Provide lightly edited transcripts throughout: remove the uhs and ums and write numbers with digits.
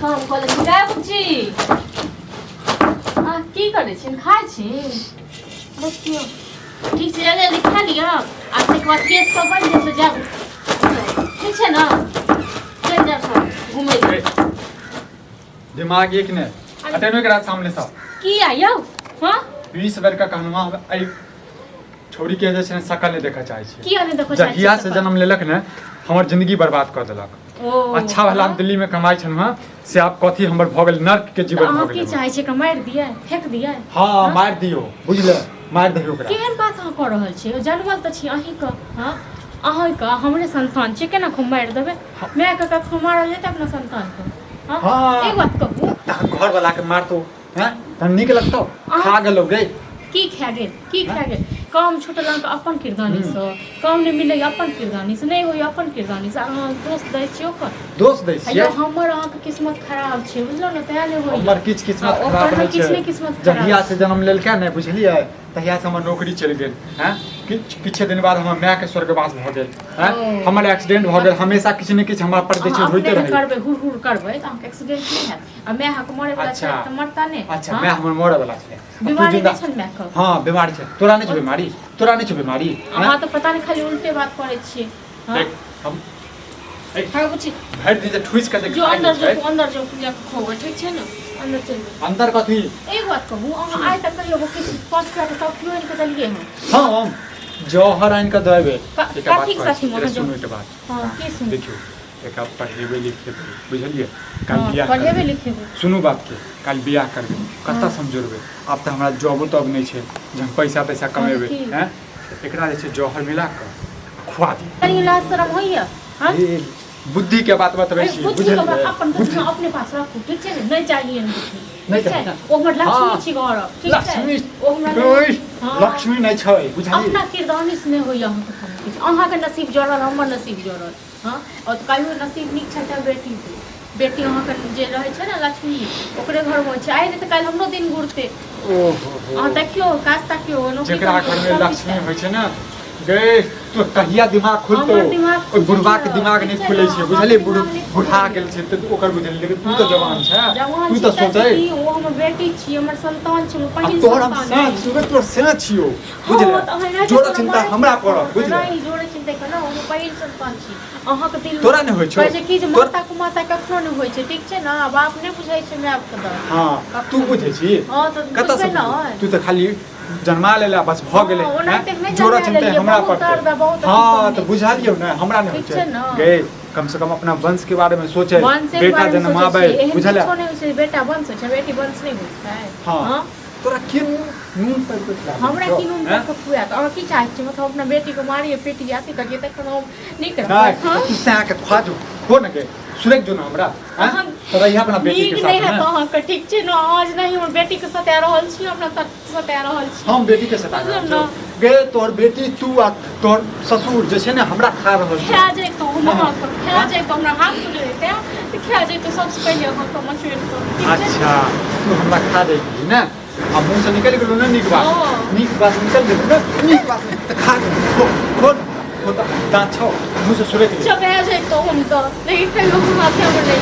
काम कर ले गाय बुच्ची आ की करे छिन खाय छी देखियो ठीक से जल्दी खा लिया आ तक बाद केस सब बन जैसे जाओ ठीक है ना चल जा सब घूमे दिमाग एक ने अटेनो के रात सामने सा की आयो हां 20 बार का कहनुमा आई छोड़ी के जे शकल नहीं देखा चाहे छी की आने देखो चाहे जहिया से जन्म लेलक ने हमर जिंदगी बर्बाद कर देलक अच्छा भला हम दिल्ली में कमाई छन हां से आप कथी हमर भ गेल नर्क के जीवन भ गेल की चाहे छै मार दिया फेंक दिया हां मार दियो बुझले मार दियो ओकरा केहन बात अहाँ कर रहल छी जन्मल त छी अहीं क हां अहाँ का हमरे संतान छी केना को मार देबे मैं का कखनो मारल जेते अपना संतान को हां एक बात कहू घर वाला के मार तो हैं त नीक लगतो खा गेलो गे की खा गेल काम छुटल के अपन किरदानी से काम नहीं मिले अपन किरदानी से नहीं होई अपन किरदानी से अहाँ दोस्त दै छी ओकर दोस्त दै छी हमर अहाँ के किस्मत खराब छै बुझलो न तया ले होई हमर किछ किस्मत खराब नै छै जहिया से जन्म लेलकै नै बुझलियै तहिया से हमर नौकरी चलि गेल हैं किछ दिन बाद हमर माय के स्वर्गवास भ गेल हैं हमर एक्सीडेंट भ गेल हमेशा किछ ने किछ हमरा पर देखियो होइते रहै करबे हुर करबे त अहाँ के एक्सीडेंट नहीं हैत आ मैं अहाँ के मरे वाला छै त मरता नै अच्छा मैं हमर मरे वाला छै बीमारी छै मैं के हां बीमारी छै तोरा नै छै बीमारी तोरा नै छै बीमारी अहाँ तो पता नहीं खाली उल्टे बात करे छी हां हम हां बुझी भेट दी जे ठुइस के देख जो अंदर जो पूजा खोगे ठीक छै न अंदर चल अंदर कथी एक बात कहूं अहाँ आइ तक कहियो किछ पांच का तो क्यों इनके दलिए हां हम जौहर आइन के देबे ठीक साथी मोह जो सुनो के बात हां के सुन देखियो एक आप पढ़ेबे लिखेबे बुझलिए कल बियाह पढ़ेबे लिखेबे सुनु बात के कल बियाह करबे कत्ता समझोरबे अब त हमरा जॉब तब नै छै जे पैसा कमेबे हैं एकरा जे छै जौहर मिला के खुआ दी कनी लाज शरम होइया हां बुद्धि के बात बतबै छी बुझलिए अपन बुद्धि अपने पास रखू ठीक छै नहीं चाहिए नहीं चाहिए ओ हमर लक्ष्मी छी घर ठीक छै ओ हमरा लक्ष्मी नहीं छै बुझलिए अपना किरदानी से नहीं होइया अहाँ के नसीब जोड़ल हमर नसीब जोड़ल हां और कहियो नसीब नीक छै त बेटी अहाँ के जे रहै छै ना लक्ष्मी ओकरे घर में छै आइ नै त काल हमरो दिन गुरते ओहो अहाँ देखियो काज ताकियो जेकरा घर में लक्ष्मी होय छै ना गे तो कहिया दिमाग खुलतो ओ बुढ़वा के दिमाग नहीं खुले छै बुझलिए बुढ़ा गेल छै त ओकर बुझलिए लेकिन तू तो जवान छै तू तो सोचै ओ हमर बेटी छी हमर संतान छी पहिल तोहर हम साथ सुबह तोर सेना छियो बुझलिए जोड़ा चिंता हमरा कर बुझलिए नहीं जोड़ा चिंता करना हम पहिल संतान छी अहाँ के दिल तोरा नहीं होय छै कहै छै कि जे माता कखनो नहीं होय छै ठीक छै ना बाप नहीं बुझै छै मैं आपके द हां तू बुझै छी हां त कत से तू त खाली जन्मा लेला बस भ गेले जोड़ा चिंता हमरा पर हां तो बुझा लियो ना हमरा नहीं होय छै गे कम से कम अपना वंश के बारे में सोचे बेटा जन्मावे बुझले बेटा वंश छै बेटी वंश नहीं होय छै हां तोरा के नून पर कुछ हमरा की नून पर खुआ त और की चाहे छी मतलब अपना बेटी को मारिए पेटी आती करिए त हम नहीं कर हां तू से आके खा जो हो न के सुरेख जो ना हमरा हां तो रही अपना बेटी के साथ नहीं है तो हां के ठीक छै ना आज नहीं हम बेटी के साथ आ रहल छी अपना साथ आ रहल छी हम बेटी के साथ आ रहल छी गे तोर बेटी तू आ तोर ससुर जे छै ने हमरा खा रहल छै खा जाए तो हम हां पर खा जाए तो हमरा हाथ में लेते तो खा जाए तो सबसे पहले हम तो मचुए तो अच्छा तू हमरा खा देगी ना अब मुंह से निकल गेलो ना नीक बात निकल गेलो ना नीक बात त खा खोल होता दांत छो मुंह से सुरेख ले चबे जाए तो हम तो नहीं कहियो हाथ में ले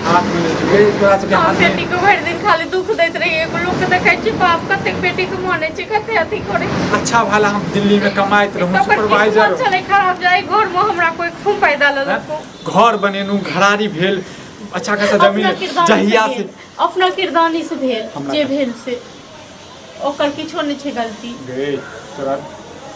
हाथ में ले तोरा से हाथ बेटी को भर दिन खाली दुख दैत रही एगो लोग के देखै छी बाप कते बेटी के माने छी कते अथी करे अच्छा भला हम दिल्ली में कमाइत रहूं सुपरवाइजर चले खराब जाए घर में हमरा कोई खूब फायदा लेलको घर बनेनु घरारी भेल अच्छा खासा जमीन जहिया से अपना किरदानी से भेल जे भेल से ओकर किछो नहीं छै गलती गे तोरा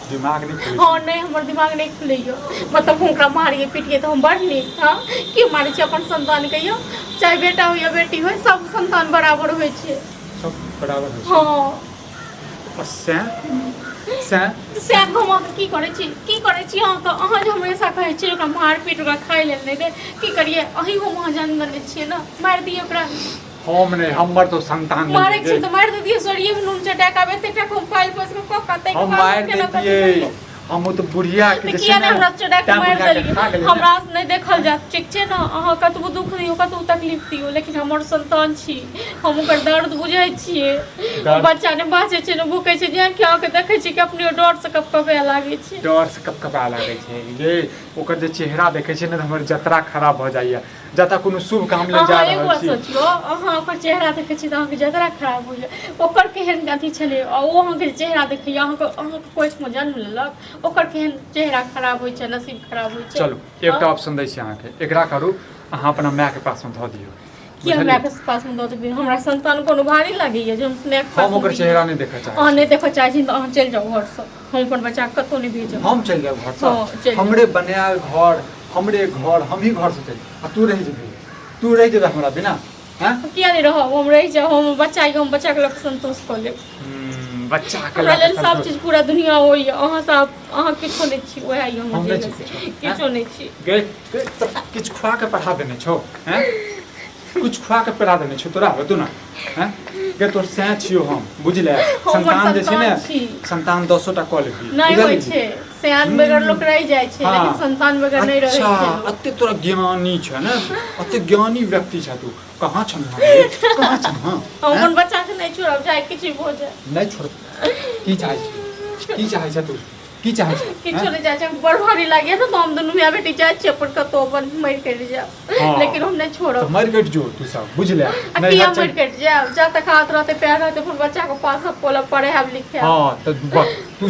दिमाग नहीं खुले हां नहीं हमर दिमाग नहीं खुलैयो मतलब ओकरा मारिए पीटिए तो हम बढ़ली हां की मारै छी अपन संतान कहियो चाहे बेटा हो या बेटी हो सब संतान बराबर होय छै सब बराबर होय छै हां से घुमा की करे छी हां तो अहाँ जे हमेशा कहै छी ओकरा मार पीट ओकरा खाइ लेल नहीं दे की करिए अही हो महाजन बने छिए ना मार दिए ओकरा हम नहीं हमर तो संतान मारे छी तो मार दिए सरिये में नून चटा के आबे तेटा को फाइल पस में को कतै हम मार देतिए हम तो बुढ़िया के जे छै ना हमरा चटा के मार देलिए हमरा नहीं देखल जात ठीक छै ना अहाँ कतबो दुख दियो कतबो तकलीफ दियो लेकिन हमर संतान छी हम ओकर दर्द बुझै छिए बच्चा ने बाचे छै ने भूखे छै जे क्या के देखै छी कि अपने डर से कपकपा लागे छै डर से कपकपा लागे छै ये ओकर जे चेहरा देखै छै ना हमर जतरा खराब भ जाइए जता कोनो शुभ काम ले जा एगो रहल छी सोचियो अहाँ ओकर चेहरा देखै छी त अहाँ के जतरा खराब होइए ओकर केहन अथी छले ओ अहाँ के चेहरा देखैया अहाँ के कोख में जन्म लेलक ओकर केहन चेहरा खराब होय छै नसीब खराब होय छै चलू एकटा ऑप्शन दै छी अहाँ के एकरा करू अहाँ अपना माय के पास में ध दियौ कि हमरा के पास में द देबै हमरा संतान कोनो भारी लागैया जे हम स्नैक हम ओकर चेहरा नहीं देखै चाहै अहाँ नहीं देखै चाहै छी त अहाँ चल जाओ घर से हम अपन बच्चा के कतौ नहीं भेजब हम चल जाब घर से हमरे बनायल घर हमरे घर हम ही घर से चल आ तू रह जेबे हमरा बिना हैं किया नहीं रहब हम रह जाओ हम बच्चा के लोग संतोष कर लेब बच्चा के हमरा लेल सब चीज पूरा दुनिया होइए अहाँ सब अहाँ किछो नहीं छी ओहे हम किछो नहीं छी किछ खुआ के पढ़ा देने छो हैं कुछ खुआ के पढ़ा देने छो तोरा बतू ना हैं के तोर से छियो हम बुझले संतान जे छै ने संतान 10 टा क लेबी नहीं होय छै सयान बगैर लोग रह जाय छै लेकिन संतान बगैर नहीं रहै छै अच्छा अते तोरा ज्ञानी छै ने अते ज्ञानी व्यक्ति छ तू कहां छ कहां छ हम अपन बच्चा के नहीं छोड़ब चाहे किछ हो जाए नहीं छोड़ की चाहे छ तू की चाहे छ किछो नहीं चाहे बड़ भारी लागे न तो हम दोनों मियां बेटी जाय छै पर कतो अपन मर कर जा लेकिन हम नहीं छोड़ब तो मर कट जो तू सब बुझले नहीं हम मर कट जा जब तक हाथ रहते पैर रहते फिर बच्चा को पास सब पोला पढ़े हम लिखे हां तो तू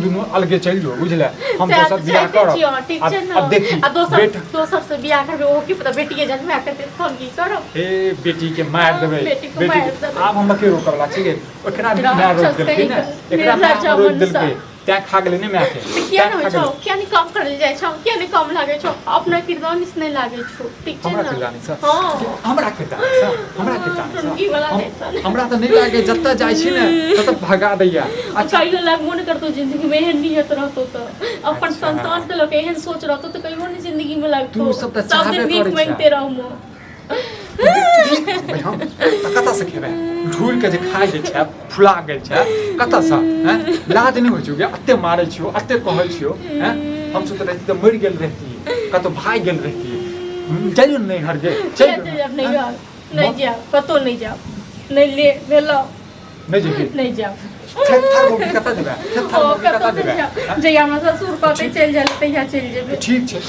दोनों अलगे चल जो बुझले हम तो सब बियाह करब ठीक छै न अब देखी आ दोसर से बियाह करबे ओ की पता बेटी के जन्म करते फोन की करब ए बेटी के मार देबे बेटी आब हम के रोकला ठीक है ओकरा मार रोक देलकै ना एकरा मार रोक देलकै त्या खा गेलै ने माय के किया न छौ किया नहीं काम करल जाय छौ किया नहीं काम लागे छौ अपना किरदान इस नहीं लागे छौ ठीक छै हमरा ना किरदान से हां हमरा किरदान से हमरा तो नहीं लागे जत्ता जाय छी ने तत भगा दैया अच्छा कहियो लागबो नहीं करतो जिंदगी में एहन नियत रहतो तो अपन संतान के लोग एहन सोच रहतो तो कहियो नहीं जिंदगी में लागतो तू सब त चाहबे दिन भीख मांगते रहमो भाई हम कता से खेबे झूल के जे खाय जे छै फुला गेल छै कता से हैं लाज नहीं होय छै अत्ते मारै छियो अत्ते कहै छियो हैं हम सब त रहती त मर गेल रहती कतो भाग गेल रहती चलियो नहीं घर गे चल नहीं जाओ कतो नहीं जाओ नहीं ले लो नहीं जेबी नहीं जाओ थर मोटी कता देबे कता देबे जे हमरा ससुर कहते चल जाले तहिया चल जेबे ठीक छै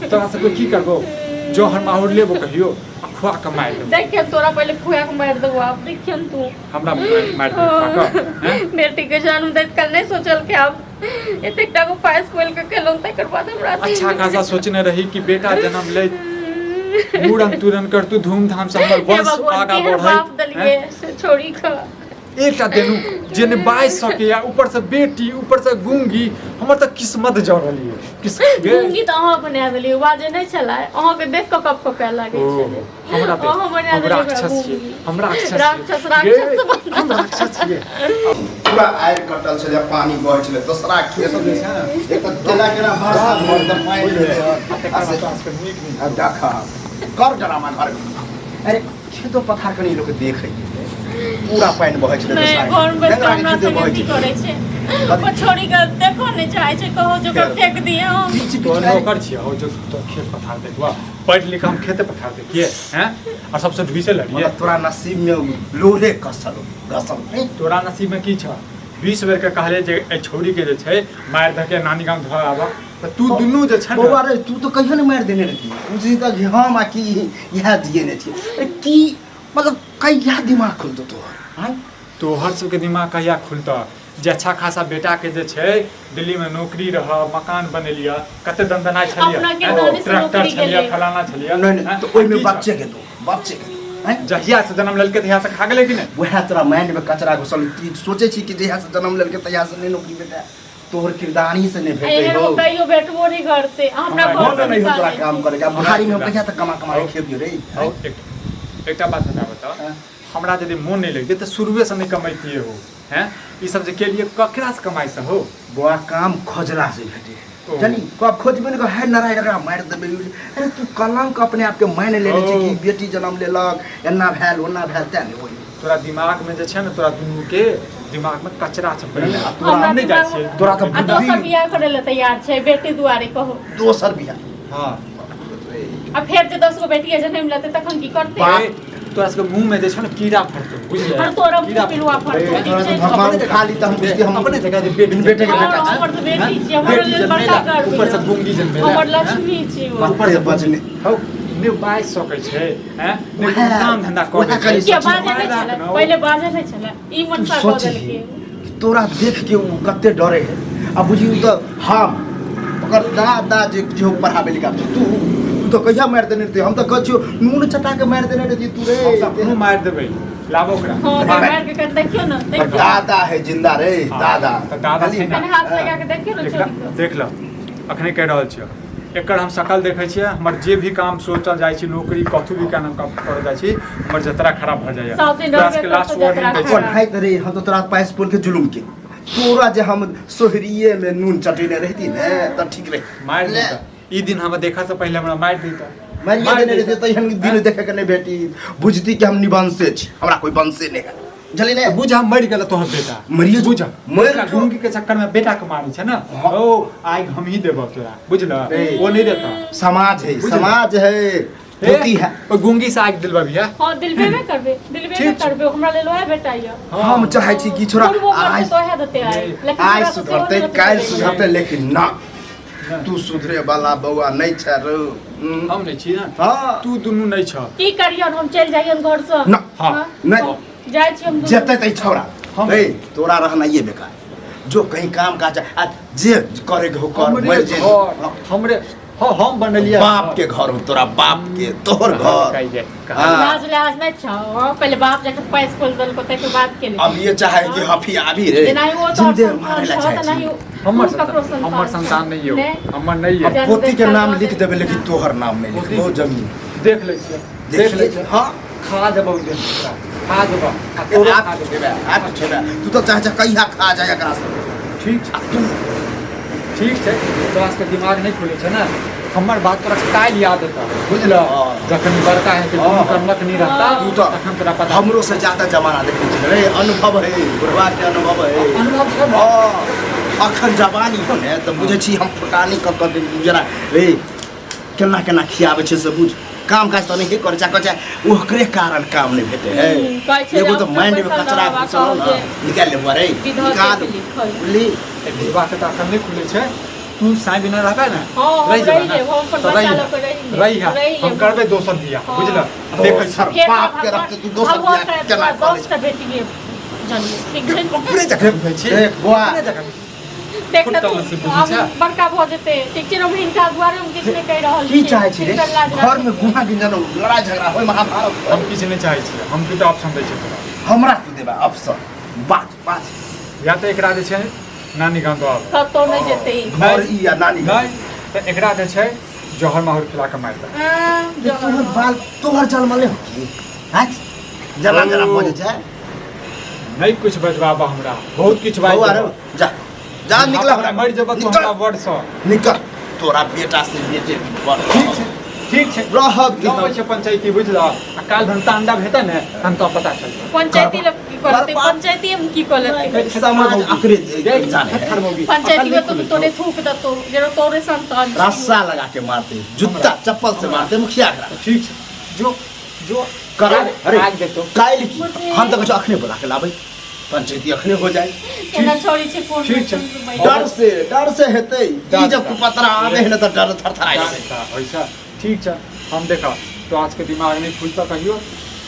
तोरा से की करबो जो हम माहौल लेबो कहियो खुआ के मार देबो देखिए तोरा पहले खुआ के मार देबो आप देखिए तू हमरा मार देबो हैं बेटी के जन्म देत कल नहीं सोचल के अब एतेकटा को पास खोल के केलों तकर बाद हमरा अच्छा खासा सोचने रही कि बेटा जन्म ले मुड़न तुरन कर तू धूमधाम से हमर वंश आगा बढ़ाई बाप दलिए छोड़ी का एकटा देनु जेने 22 सके या ऊपर से बेटी ऊपर से गूंगी हमर त किस्मत जरली किस गूंगी त अहाँ बना देली बाजे नहीं चला अहाँ के देख के कप कप लागे छै हमरा देख हमरा राक्षस हम राक्षस छियै पूरा आइ कटल छले पानी बहै छले दोसरा खेत में छै एक त केला केला वर्षा भर द पानी आसे देखा कर ड्रामा घर अरे खेतो पथार कनी लोग देखे पूरा पानी बहै छले दोसरा घर में हमरा संगे की करे छै ओ छोड़ी के देखो नहीं चाहे छै कहो जो कर फेंक दिए हम तो नौकर छियै हो जो तो खेत पथार देखवा पढ़ लिख हम खेत पथार देखिए हैं और सबसे ढुई से लड़िए तोरा नसीब में लोहे कसल नहीं तोरा नसीब में की छ 20 बेर के कहले जे ए छोड़ी के जे छै मार धके नानी गांव धर आबा त तू दुनू जे छै बौआ रे तू तो कहियो नहीं मार देने रही उसी तक हम आ की यह दिए ने छी की मतलब कहिया दिमाग खुलतो तोहर हैं तोहर सबके दिमाग कहिया खुलता जे अच्छा खासा बेटा के जे छै दिल्ली में नौकरी रह मकान बनेलिया कते दंदनाय छलिया ट्रैक्टर छलिया फलाना छलिया नहीं तो ओइ में बच्चे के हैं जहिया से जन्म लेलके तहिया से खा गेले कि नहीं वह तोरा माइंड में कचरा घुसल सोचे छी कि जहिया से जन्म लेलके तहिया से नहीं नौकरी बेटा तोहर किरदानी से नहीं भेटै हो कहियो बेटबो नहीं घर से हमरा घर से नहीं हो तोरा काम करेगा बुढ़ारी में कहिया तक कमा के खेबियो रे एकटा बात बता हमरा यदि मोन नहीं लगे तो शुरुए से नहीं कमाइतिए हो हैं ई सब जे के लिए ककरा से कमाई से हो बुआ काम खोजला से भेटे जानी कब खोजबे न है नारायण रा मार देबे अरे तू कलंक अपने आप के मान लेले छी कि बेटी जन्म लेलक एना भेल ओना भेल त नहीं होई तोरा दिमाग में जे छै न तोरा दुनू के दिमाग में कचरा छै पहिले तोरा नहीं जाय छै तोरा तो दोसर बियाह करे ले तैयार छै बेटी दुआरे कहो दोसर बियाह हां आ फेर जे 10 गो बेटी जन्म लेते तखन की करते तोरा सबके मुंह में जे छै न कीड़ा फरतो बुझले और तोरा पिलुआ फरतो भगवान खाली त हम अपने जगह जे बेटी बेटे के बेटा हमर तो बेटी छी हमर लेल बड़का कर ऊपर से गूंगी जन्मे हमर लक्ष्मी छी ऊपर से बचने हौ ने बाज सकै छै हैं ने वएह- काम धंधा वएह कर करी के सच्ची बाजे नहीं चले पहले बाजे नहीं चले ई मन सा सोची बदल के तोरा देख के उ कते डरे है अब बुझी तो हम ओकर दादा जो पढ़ाबे लिखा तू तो कहिया मार देने थे हम तो कहियो नून चटा के मार देने रे तू रे हम सब कोनो मार देबै लाबो ओकरा हां मार के कर देखियो ना देखियो दादा है जिंदा रे दादा तो दादा छै कने ना हाथ लगा के देखियो ना देख छोड़ ल देख ल अखने कह रहल छियै एकर हम शकल देखै छियै हमर जे भी काम सोचल जाइ छी नौकरी कथु भी काम कर जाइ छी हमर जतरा खराब भ जाइए सब दिन क्लास के रह लास्ट के वार्निंग दै जतरा छी पढ़ाई करे हम तो तोरा पास पोल के जुलुम के तोरा जे हम सोहरिये में नून चटेने रहती ने त ठीक रहे मार देता ई दिन हम देखा से पहले हमरा मार देता मारिए देने रहते तो हम दिन देखे के नहीं भेटी बुझती कि हम निवंशे छी हमरा कोई वंशे नहीं है जली ने बुझा मर गेल तोहर बेटा मरिए जो- बुझा मर मर जो। गुंगी के चक्कर में बेटा के मारी छै ना हाँ। ओ आइ हम ही देबो तोरा बुझला रे। वो नहीं देता समाज है बुझल। समाज है होती है ओ गुंगी से आग दिलबा भैया हां दिलबे में करबे दिलबे में ठीक छै। करबे हमरा ले लोहे बेटाइया हम चाहे छी कि छोरा वो करते आज तो है देते आए लेकिन आज तोरा से सुधरते सेहो नहीं काल देते। सुधरते लेकिन ना तू सुधरे वाला बउआ नहीं छ रे हम नहीं छी ना हां तू दुनू नहीं छ की करियन हम चल जाइयन घर से ना हाँ। नहीं जाय छी हम जेते तै छौरा हम- ए तोरा रहना ये बेकार जो कहीं काम काज आ जे करे के हो कर हमरे मर जे घर हमरे हाँ हम बनलिए बाप के घर हो तोरा बाप के तोहर घर कहि जे हाँ। लाज लाज नहीं छ पहले बाप जाके पैसा खोल दल को तै के बात के लिए अब ये चाहे कि हफी आभी रे जे नहीं वो तो जिंदे संतान मारे ला छ, चाहे तो नहीं छी। हमर संतान नहीं हो हमर नहीं है जन पोती के देखा नाम तो लिख देबे लेकिन तोहर नाम नहीं पोती- लिखबो जमीन देख ले छियै देख ले हां खा देबो जे खा देबो आ तोरो खा देबो आप छोड़ा तू तो चाहे कहिया खा जाए एकरा से ठीक छै आ तू ठीक छै तोरा के दिमाग नहीं खुले छै ना हमर बात तोरा काल याद होता बुझलो हाँ। जखन बड़का है कि हाँ। करलक नहीं रहता तू तो तखन तोरा पता हमरो से ज्यादा जमाना देखै छी रे अनुभव है बुढ़वा के अनुभव है अनुभव छै ना? हां अखन जवानी हो ने त बुझै छी हम फुटानी क क जरा रे केना केना खियाबै छै से बुझ काम काज तो नहीं करे चाहे ओकरे कारण काम नहीं भेटे है कहै छै एगो तो अपना माइंड में पैसा कचरा लगावा घुसल ना कहल निकाल ले रे विधवा के निकाल लिए खै। बुझली विवाह के तखन नहीं खुले छै तू साई बिना रहबे ना हाँ, हम रहि जेबे रहि ना। लेब, हम अपन तो बच्चा रहि लऽ के रहि लेब, रहि रहि हम लेब। करबे दोसर बियाह हाँ। बुझल देखै दोसर छी बाप के रखते तू दोसर भगवान बियाह करे केना तोरा कर 10 टा बेटी जन्म ठीक छै अपने जगह देखै छी देख बुआ अपने जगह देख फुटल तू नसीब बुझै छै। हम बड़का भ जेते ठीक छै हम हिनका दुआरे हम किछ नहीं कह रहल की चाहे छी रे हिनकर लाज घर में राखै। गुहा गिंजन लड़ाई झगड़ा होय महाभारत होय। हम किछु नहीं चाहै छी हम की तो ऑप्शन दै छी तोरा हमरा तू देबा अवसर बात बात या तो एकरा जे छै नानी गाँव दो आब कतौ नहीं जेते ई। और ई या नानी नहीं तो एकरा जे छै जहर माहौर खिला के मारि दे तोहर बाल तोहर जन्मले हो की हैं जरा जरा ओ। बोले छै नहीं कुछ बजबाबा हमरा बहुत किछु बाजि बउआ रे देबा। जा जा निकल हमरा मरि जेबा तू हमरा वर्ड सँ निकल तोरा बेटा से बेटे बड़ ठीक छै रह गाँव छै पंचायती बुझल आ काल धन तांडव हेतै ने तहन तो पता चलतै पंचायती लोग की करते बात- पंचायती हम की करते समाज अकरे जाने है। पंचायती में तो तोरे थूक दतो जरो तोरे संतान छी। रस्सा लगा के मारते जूता चप्पल से मारते मुखिया करा ठीक छै जो करा अरे आग देतो काइल की हम तो कुछ अखने बोला के लाबै पंचायती अखने हो जाए केना छोड़ी छै फोन ठीक छै। डर से हेतै ई जब कुपतरा आवे है न त डर थरथराइ छै वैसा ठीक छै हम देखा तो आज के दिमाग नहीं खुलता कहियो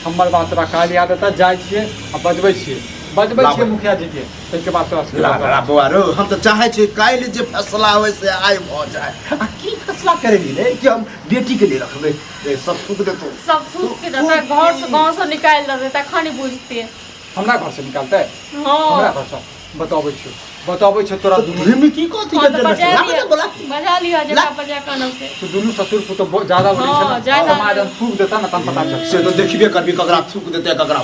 हमर बात तोरा काल याद आता जाइ छियै आ बजबै छियै लाबै। मुखिया जी के ताहिके बाद तोरा से ला बुआ रो हम तो चाहे छी काइल जे फैसला होय से आइ भ जाए आ की फैसला करेगी रे कि हम बेटी के लिए रखबै ए सब थूक देतो सब थूक के देता घर से गांव से निकाल देते तखन ही बुझते हमरा घर से निकालतै हमरा हां घर से बताबै छै तोरा दुनू हिमी की कहती हाँ, तो बजा है लिया बोला बजा लिया ला। जगह बजा कानों से तो दुनू ससुर को तो बहुत ज्यादा बोली छै हाँ, ना ज्यादा। समाज में थूक देता ना तब पता चलता से तो देखबे करबी ककरा थूक देते ककरा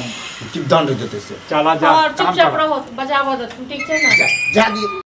की दंड देते से चला जा और काम चुपचाप कर रहो बजावो दो ठीक है ना जा दिए